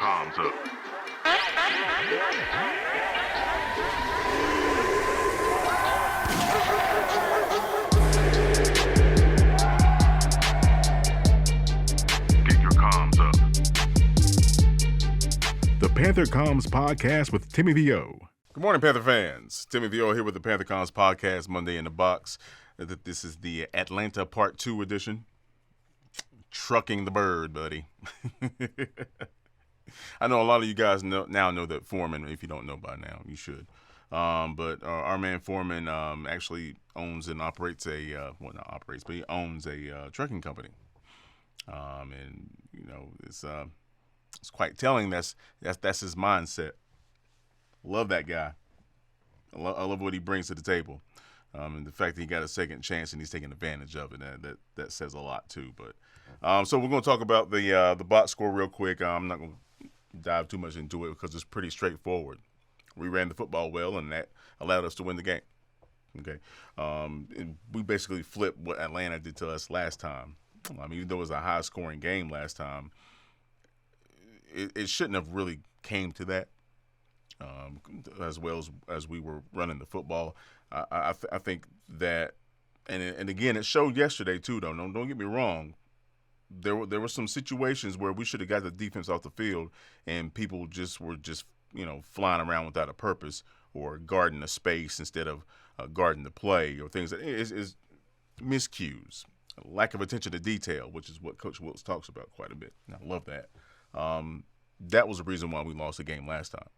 COMMS up. Get your comms up. The Panther COMMS podcast with Timmy VO. Good morning, Panther fans. Timmy VO here with the Panther COMMS podcast, Monday in the Box. This is the Atlanta Part 2 edition. Trucking the bird, buddy. I know a lot of you guys now know that Foreman. If you don't know by now, you should. But our man Foreman actually owns and operates he owns a trucking company. And you know, it's quite telling. That's his mindset. Love that guy. I love what he brings to the table. And the fact that he got a second chance and he's taking advantage of it, that says a lot too. But so we're going to talk about the box score real quick. I'm not going to dive too much into it because it's pretty straightforward. We ran the football well, and that allowed us to win the game. Okay, and we basically flipped what Atlanta did to us last time. I mean, even though it was a high-scoring game last time, it shouldn't have really came to that. As well as we were running the football, I think that, and again, it showed yesterday too. Though, don't get me wrong. There were some situations where we should have got the defense off the field, and people were flying around without a purpose or guarding a space instead of guarding the play or things that is miscues, lack of attention to detail, which is what Coach Wilkes talks about quite a bit. And I love that. That was the reason why we lost the game last time.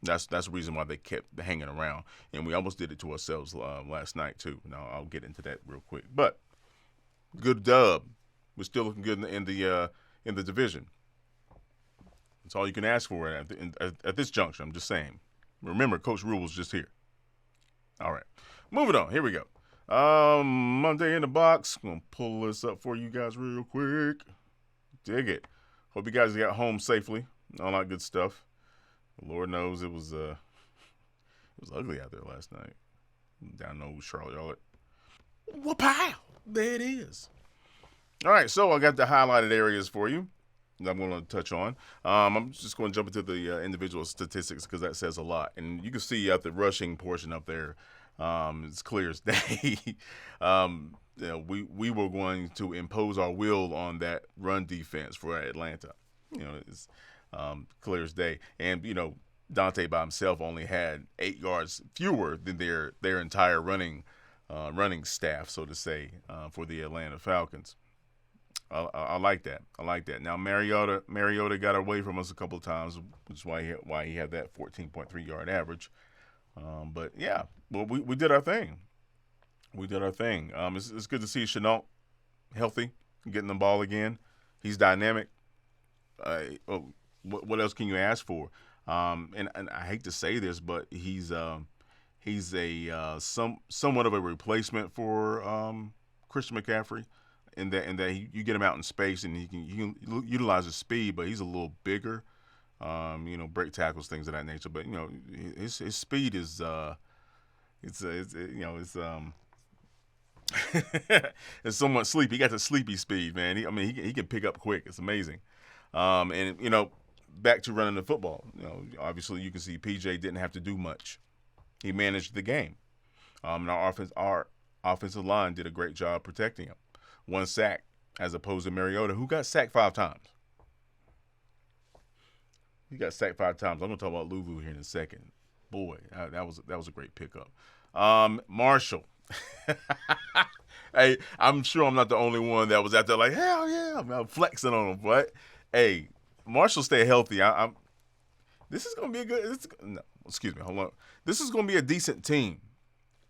That's the reason why they kept hanging around, and we almost did it to ourselves last night too. Now I'll get into that real quick, but good dub. We're still looking good in the division. That's all you can ask for at this juncture. I'm just saying. Remember, Coach Rule was just here. All right, moving on. Here we go. Monday in the Box. I'm gonna pull this up for you guys real quick. Dig it. Hope you guys got home safely. All that good stuff. Lord knows it was ugly out there last night. Down in old Charlotte. Whoop-pow! There it is. All right, so I got the highlighted areas for you that I'm going to touch on. I'm just going to jump into the individual statistics because that says a lot. And you can see out the rushing portion up there, it's clear as day. We were going to impose our will on that run defense for Atlanta. It's clear as day. And, Dante by himself only had 8 yards fewer than their entire running staff, so to say, for the Atlanta Falcons. I like that. Now, Mariota got away from us a couple of times, which is why he had that 14.3 yard average. But yeah, well, we did our thing. It's good to see Shenault healthy, getting the ball again. He's dynamic. What else can you ask for? And I hate to say this, but he's somewhat of a replacement for Christian McCaffrey. In that you get him out in space and he can utilize his speed, but he's a little bigger, break tackles, things of that nature. But his speed is it's it's somewhat sleepy. He got the sleepy speed, man. He can pick up quick. It's amazing. And back to running the football. Obviously you can see PJ didn't have to do much. He managed the game. And our offensive line did a great job protecting him. 1 sack, as opposed to Mariota, who got sacked 5 times. He got sacked 5 times. I'm going to talk about Lulu here in a second. Boy, that was a great pickup. Marshall. Hey, I'm sure I'm not the only one that was out there like, hell yeah, I'm flexing on him. But, hey, Marshall stay healthy. This is going to be a good hold on. This is going to be a decent team.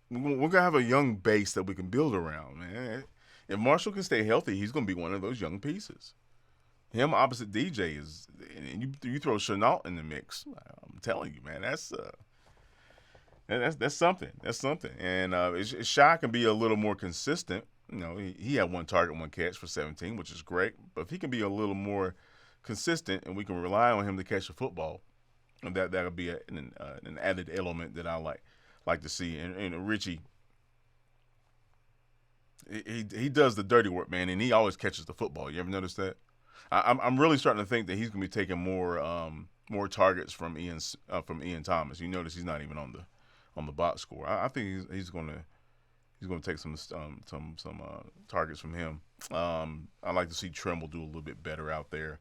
We're going to have a young base that we can build around, man. If Marshall can stay healthy, he's going to be one of those young pieces. Him opposite DJ is, and you throw Shenault in the mix. I'm telling you, man, that's something. That's something. And Shy can be a little more consistent. He had 1 target, 1 catch for 17, which is great. But if he can be a little more consistent, and we can rely on him to catch the football, that'll be an added element that I like to see. And Richie. He does the dirty work, man, and he always catches the football. You ever notice that? I'm really starting to think that he's going to be taking more targets from Ian Thomas. You notice he's not even on the box score. I think he's going to take some targets from him. I like to see Trimble do a little bit better out there.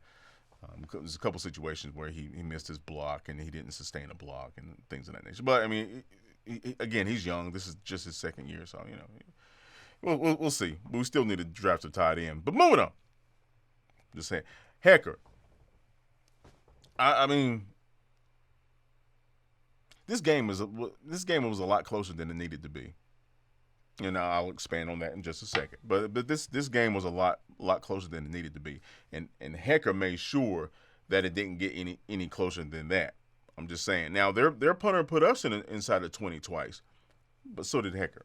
There's a couple situations where he missed his block and he didn't sustain a block and things of that nature. But I mean, again, he's young. This is just his second year, so we'll see. But we still need to draft a tight end. But moving on. Just saying, Hecker. I mean, this game was a lot closer than it needed to be. And I'll expand on that in just a second. But this game was a lot closer than it needed to be. And Hecker made sure that it didn't get any closer than that. I'm just saying. Now their punter put us inside the 20 twice, but so did Hecker.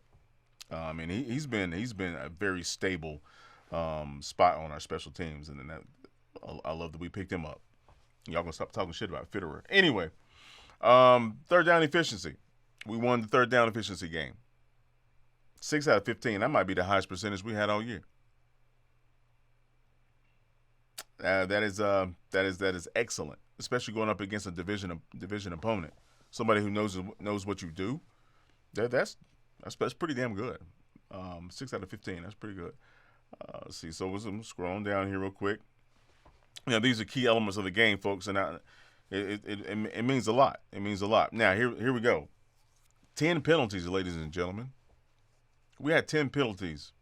And he's been a very stable spot on our special teams, and I love that we picked him up. Y'all gonna stop talking shit about Fitterer. Anyway, third down efficiency. We won the third down efficiency game. 6 out of 15. That might be the highest percentage we had all year. That is excellent, especially going up against a division opponent, somebody who knows what you do. That's pretty damn good. 6 out of 15. That's pretty good. Let's see. So I'm scrolling down here real quick. These are key elements of the game, folks, and it means a lot. It means a lot. Now here we go. 10 penalties, ladies and gentlemen. We had 10 penalties.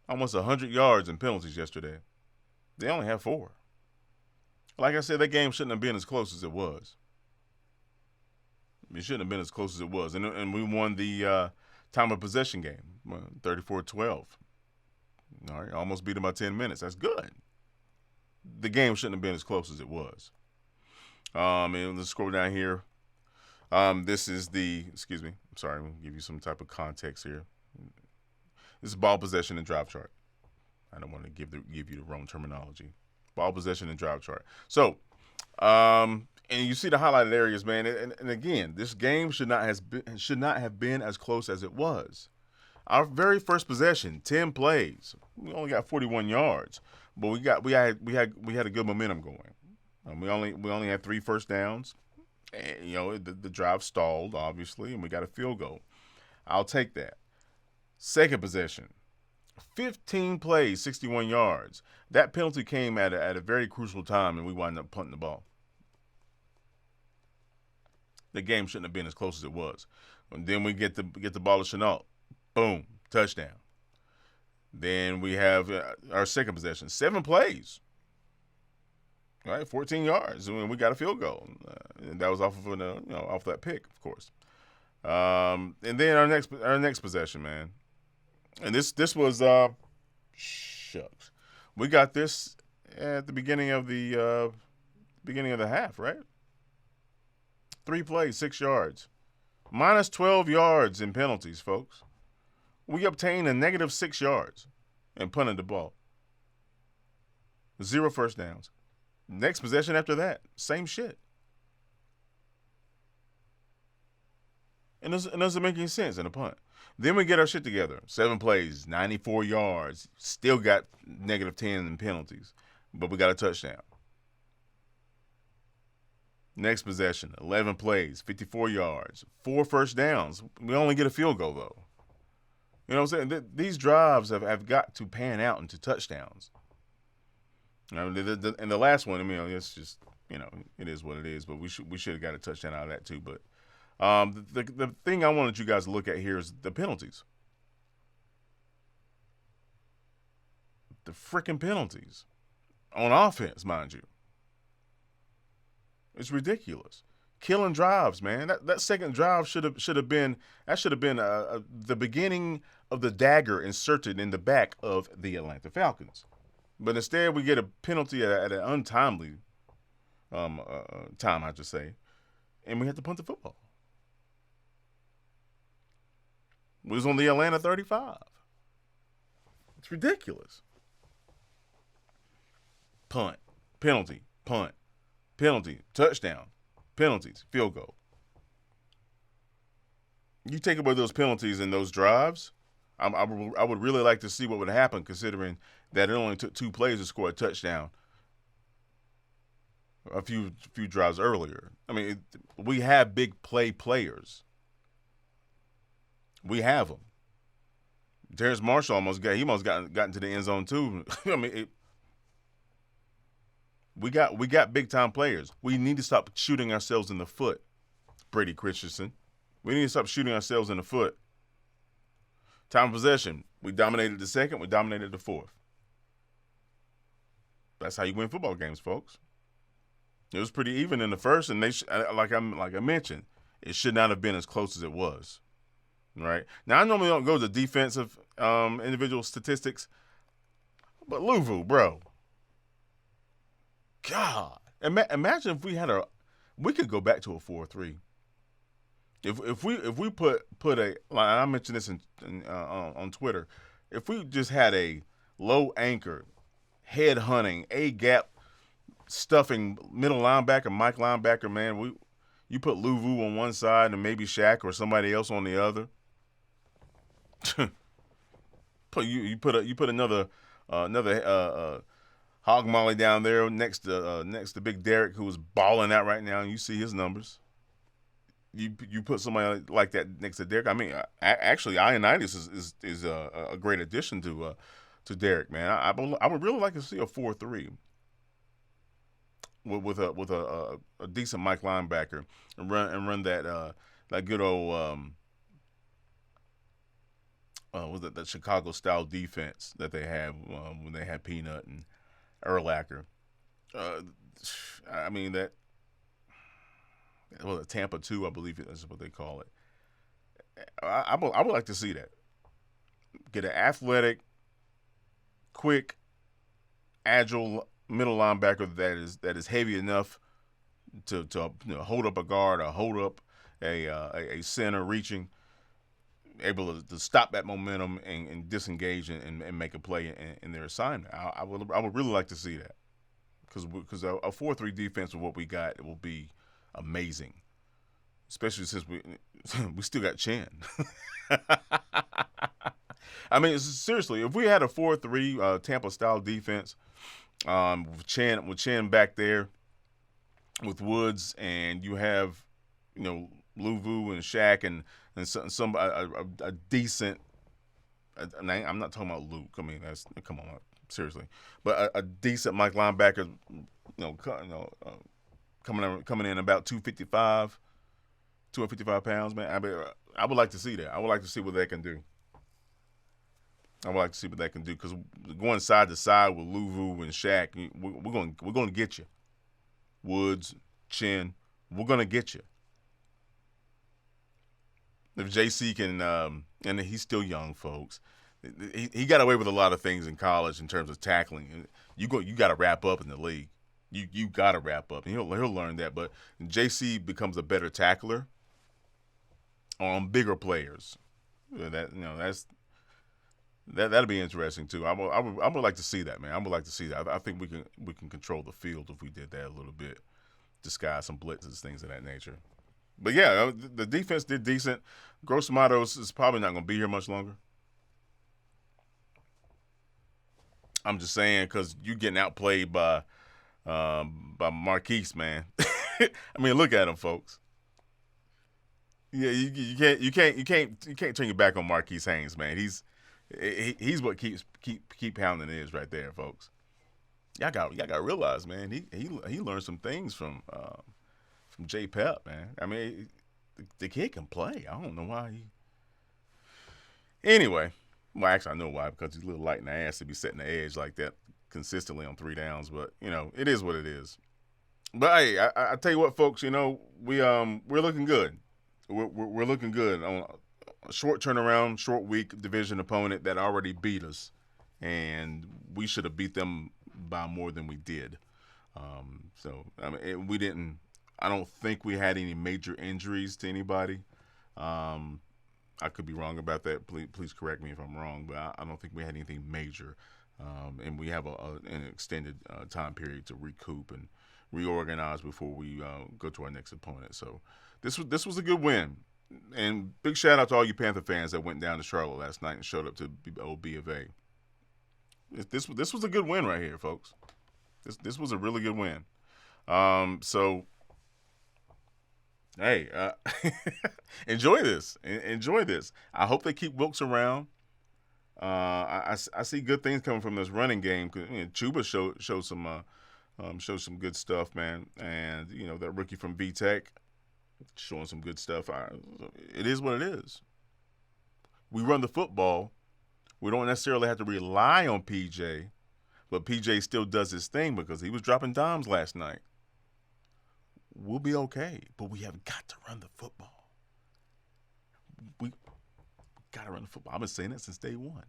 Almost 100 yards in penalties yesterday. They only had 4. Like I said, that game shouldn't have been as close as it was. It shouldn't have been as close as it was. And we won the time of possession game, 34-12. All right, almost beat them by 10 minutes. That's good. The game shouldn't have been as close as it was. And let's scroll down here. This is excuse me, I'm sorry, I'm going to give you some type of context here. This is ball possession and drive chart. I don't want to give you the wrong terminology. Ball possession and drive chart. So, and you see the highlighted areas, man. And again, this game should not have been as close as it was. Our very first possession, 10 plays. We only got 41 yards, but we had a good momentum going. We only had 3 first downs. And, the drive stalled, obviously, and we got a field goal. I'll take that. Second possession, 15 plays, 61 yards. That penalty came at a very crucial time, and we wound up punting the ball. The game shouldn't have been as close as it was. And then we get the ball to Chenault. Boom, touchdown. Then we have our second possession, 7 plays. All right, 14 yards, and we got a field goal. And that was off of off that pick, of course. And then our next possession, man. And this was shucks. We got this at the beginning of the half, right? 3 plays, 6 yards. Minus 12 yards in penalties, folks. We obtained a negative 6 yards and punted the ball. 0 first downs. Next possession after that, same shit. And it doesn't make any sense in a punt. Then we get our shit together. 7 plays, 94 yards. Still got negative 10 in penalties. But we got a touchdown. Next possession, 11 plays, 54 yards. 4 first downs. We only get a field goal, though. You know what I'm saying? These drives have got to pan out into touchdowns. And the last one, it's just, it is what it is. But we should have got a touchdown out of that too. But the thing I wanted you guys to look at here is the penalties. The freaking penalties on offense, mind you. It's ridiculous. Killing drives, man. That second drive should have been the beginning of the dagger inserted in the back of the Atlanta Falcons. But instead, we get a penalty at an untimely time, I should say, and we had to punt the football. We was on the Atlanta 35. It's ridiculous. Punt, penalty, punt, penalty, touchdown, penalties, field goal. You take away those penalties and those drives, I would really like to see what would happen, considering that it only took 2 plays to score a touchdown a few drives earlier. I mean, we have big players. We have them. Terrence Marshall almost got into the end zone too. I mean, we got big time players. We need to stop shooting ourselves in the foot, Brady Christensen. We need to stop shooting ourselves in the foot. Time of possession. We dominated the second. We dominated the fourth. That's how you win football games, folks. It was pretty even in the first, and like I mentioned, it should not have been as close as it was. Right now, I normally don't go to defensive individual statistics, but Louvu, bro, God, imagine if we could go back to a 4-3. If we put a, like I mentioned this on Twitter, if we just had a low anchor, head hunting, A gap stuffing middle linebacker, Mike linebacker, man, you put Louvu on one side and maybe Shaq or somebody else on the other. you put another hog molly down there next to Big Derek, who is balling out right now, and you see his numbers. You put somebody like that next to Derek. I mean, actually, Ioannidis is a great addition to Derek, man. I would really like to see a 4-3 with a decent Mike linebacker and run that good old was it that Chicago style defense that they had when they had Peanut and Urlacher. I mean that. Well, Tampa 2, I believe that's what they call it. I would like to see that. Get an athletic, quick, agile middle linebacker that is heavy enough to hold up a guard or hold up a center reaching, able to stop that momentum and disengage and make a play in their assignment. I would really like to see that, because a 4-3 defense with what we got, it will be amazing, especially since we still got Chen. I mean, seriously, if we had a 4-3 Tampa style defense, with Chen back there, with Woods, and you have Louvu and Shaq and some a decent. I'm not talking about Luke. I mean, come on, seriously, but a decent Mike linebacker, coming in about 255 pounds, man. I would like to see that. I would like to see what they can do. Because going side to side with Louvu and Shaq, we're going to get you. Woods, Chen, we're going to get you. If JC can, and he's still young, folks. He got away with a lot of things in college in terms of tackling. You got to wrap up in the league. You got to wrap up, and he'll learn that. But JC becomes a better tackler on bigger players. That'll be interesting too. I would like to see that, man. I would like to see that. I think we can control the field if we did that a little bit, disguise some blitzes, things of that nature. But yeah, the defense did decent. Gross Matos is probably not going to be here much longer. I'm just saying, because you're getting outplayed by Marquise, man. I mean, look at him, folks. Yeah, you can't turn your back on Marquise Haynes, man. He's what keep pounding it is right there, folks. Y'all got to realize, man. He learned some things from J Pep, man. I mean, the kid can play. I don't know why he. Anyway, well, actually, I know why, because he's a little light in the ass to be setting the edge like that consistently on 3 downs. But it is what it is. But hey, I tell you what, folks. We're looking good. We're looking good on a short turnaround, short week division opponent that already beat us, and we should have beat them by more than we did. So I mean, we didn't. I don't think we had any major injuries to anybody. I could be wrong about that. Please correct me if I'm wrong, but I don't think we had anything major. And we have an extended time period to recoup and reorganize before we go to our next opponent. So this was a good win. And big shout out to all you Panther fans that went down to Charlotte last night and showed up to old B of A. This was a good win right here, folks. This was a really good win. So, hey, enjoy this. Enjoy this. I hope they keep Wilkes around. I see good things coming from this running game. Chuba showed some good stuff, man. And that rookie from VTech showing some good stuff. It is what it is. We run the football. We don't necessarily have to rely on PJ, but PJ still does his thing because he was dropping dimes last night. We'll be okay, but we have got to run the football. We got to run the football. I've been saying that since day one.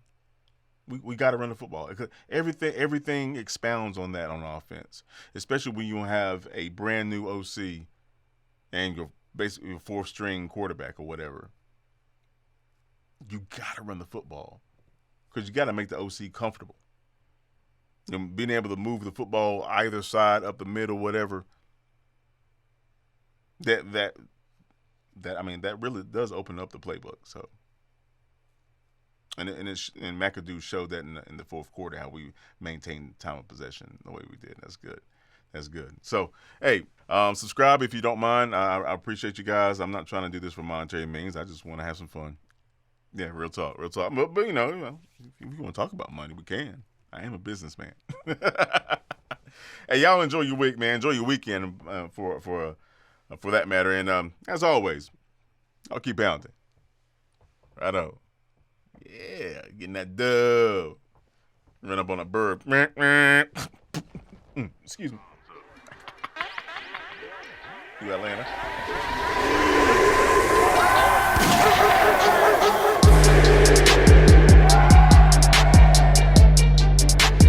We got to run the football. Everything expounds on that on offense, especially when you have a brand new OC and you're basically your fourth string quarterback or whatever. You got to run the football because you got to make the OC comfortable. Being able to move the football either side, up the middle, whatever. That really does open up the playbook. So, and McAdoo showed that in the fourth quarter how we maintained time of possession the way we did. That's good. That's good. So, hey, subscribe if you don't mind. I appreciate you guys. I'm not trying to do this for monetary means. I just want to have some fun. Yeah, real talk. But if we want to talk about money, we can. I am a businessman. Hey, y'all enjoy your week, man. Enjoy your weekend for that matter. And as always, I'll keep pounding. Righto. Yeah, getting that dub. Run up on a bird. Excuse me. You Atlanta.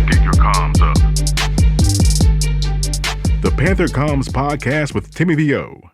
Get your comms up. The Panther COMMS podcast with Timmy VO.